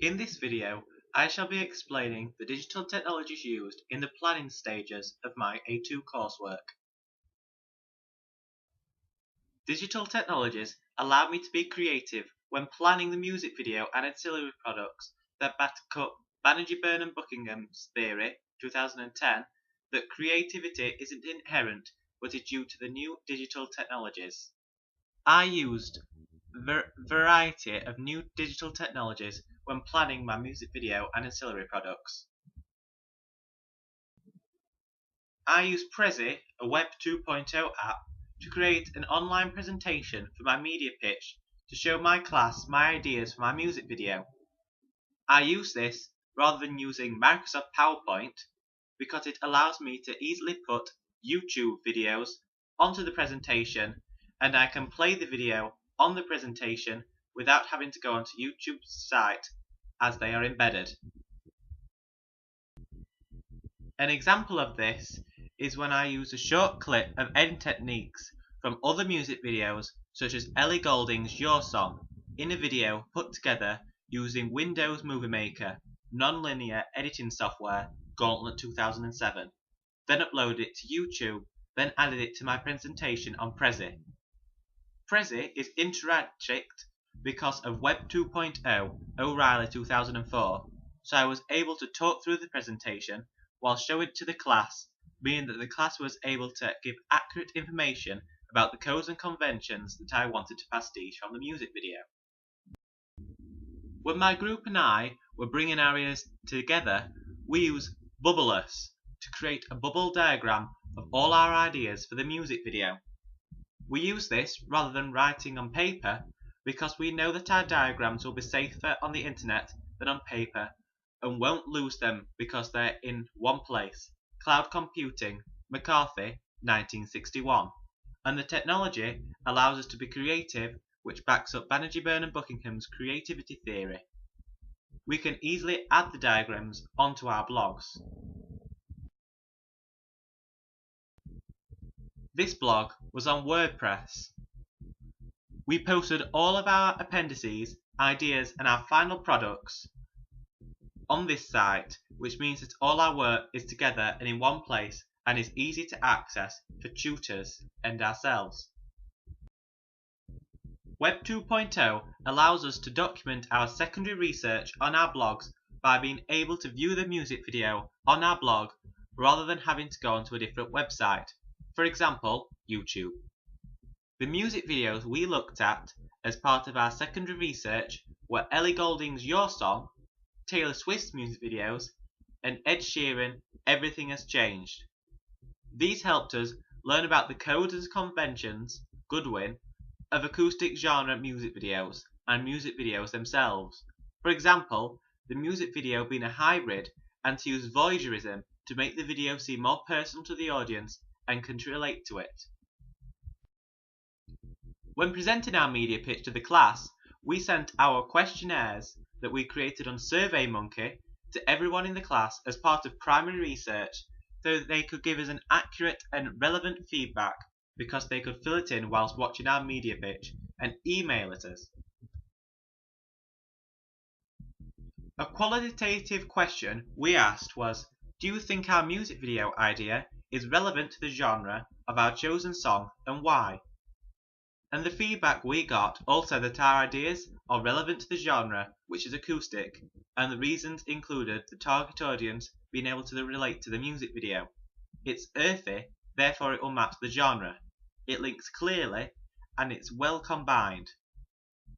In this video, I shall be explaining the digital technologies used in the planning stages of my A2 coursework. Digital technologies allow me to be creative when planning the music video and ancillary products that back up Banerjee Burnham Buckingham's theory, 2010, that creativity isn't inherent but is due to the new digital technologies. I used a variety of new digital technologies when planning my music video and ancillary products. I used Prezi, a Web 2.0 app, to create an online presentation for my media pitch to show my class my ideas for my music video. I use this rather than using Microsoft PowerPoint because it allows me to easily put YouTube videos onto the presentation, and I can play the video on the presentation without having to go onto YouTube's site as they are embedded. An example of this is when I use a short clip of editing techniques from other music videos such as Ellie Goulding's Your Song in a video put together using Windows Movie Maker non-linear editing software Gauntlet 2007, then uploaded it to YouTube, then added it to my presentation on Prezi. Prezi is interactive because of Web 2.0 O'Reilly 2004, so I was able to talk through the presentation while showing it to the class, meaning that the class was able to give accurate information about the codes and conventions that I wanted to pastiche on the music video. When my group and I were bringing our ideas together, we used Bubbleless to create a bubble diagram of all our ideas for the music video. We use this rather than writing on paper because we know that our diagrams will be safer on the internet than on paper and won't lose them because they're in one place. Cloud Computing, McCarthy, 1961. And the technology allows us to be creative, which backs up Banerjee Burnham Buckingham's creativity theory. We can easily add the diagrams onto our blogs. This blog was on WordPress. We posted all of our appendices, ideas and our final products on this site, which means that all our work is together and in one place and is easy to access for tutors and ourselves. Web 2.0 allows us to document our secondary research on our blogs by being able to view the music video on our blog rather than having to go onto a different website, for example, YouTube. The music videos we looked at as part of our secondary research were Ellie Goulding's Your Song, Taylor Swift's music videos, and Ed Sheeran, Everything Has Changed. These helped us learn about the codes and conventions, Goodwin, of acoustic genre music videos and music videos themselves. For example, the music video being a hybrid and to use voyeurism to make the video seem more personal to the audience and can relate to it. When presenting our media pitch to the class, we sent our questionnaires that we created on SurveyMonkey to everyone in the class as part of primary research so that they could give us an accurate and relevant feedback because they could fill it in whilst watching our media pitch and email it us. A qualitative question we asked was, do you think our music video idea is relevant to the genre of our chosen song and why? And the feedback we got all said that our ideas are relevant to the genre, which is acoustic, and the reasons included the target audience being able to relate to the music video. It's earthy, therefore it will match the genre. It links clearly, and it's well combined.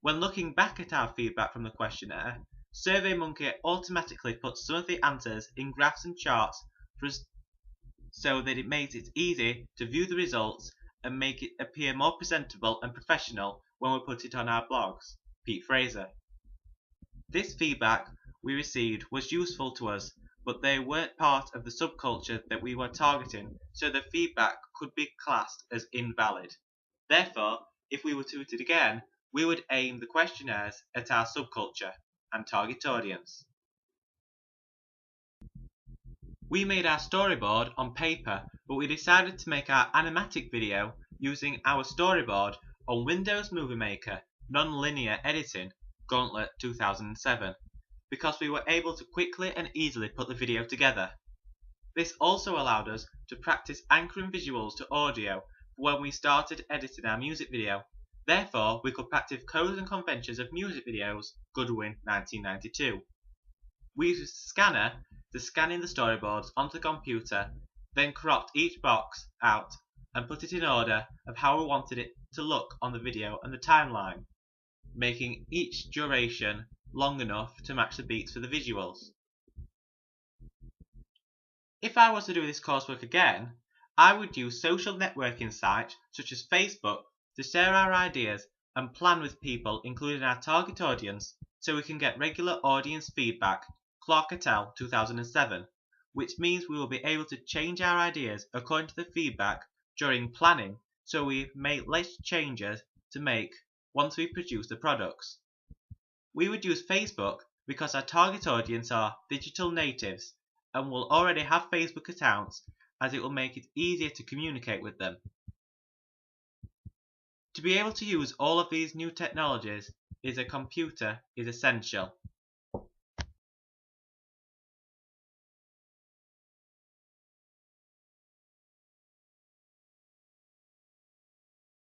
When looking back at our feedback from the questionnaire, SurveyMonkey automatically puts some of the answers in graphs and charts for us so that it makes it easy to view the results and make it appear more presentable and professional when we put it on our blogs. Pete Fraser. This feedback we received was useful to us, but they weren't part of the subculture that we were targeting, so the feedback could be classed as invalid. Therefore, if we were to do it again, we would aim the questionnaires at our subculture and target audience. We made our storyboard on paper, but we decided to make our animatic video using our storyboard on Windows Movie Maker non-linear editing Gauntlet 2007 because we were able to quickly and easily put the video together. This also allowed us to practice anchoring visuals to audio for when we started editing our music video. Therefore, we could practice codes and conventions of music videos, Goodwin 1992. We used a scanner to scan in the storyboards onto the computer, then cropped each box out and put it in order of how we wanted it to look on the video and the timeline, making each duration long enough to match the beats for the visuals. If I was to do this coursework again, I would use social networking sites such as Facebook to share our ideas and plan with people including our target audience so we can get regular audience feedback, Clark et al. 2007, which means we will be able to change our ideas according to the feedback during planning so we make less changes to make once we produce the products. We would use Facebook because our target audience are digital natives and will already have Facebook accounts, as it will make it easier to communicate with them. To be able to use all of these new technologies, a computer is essential.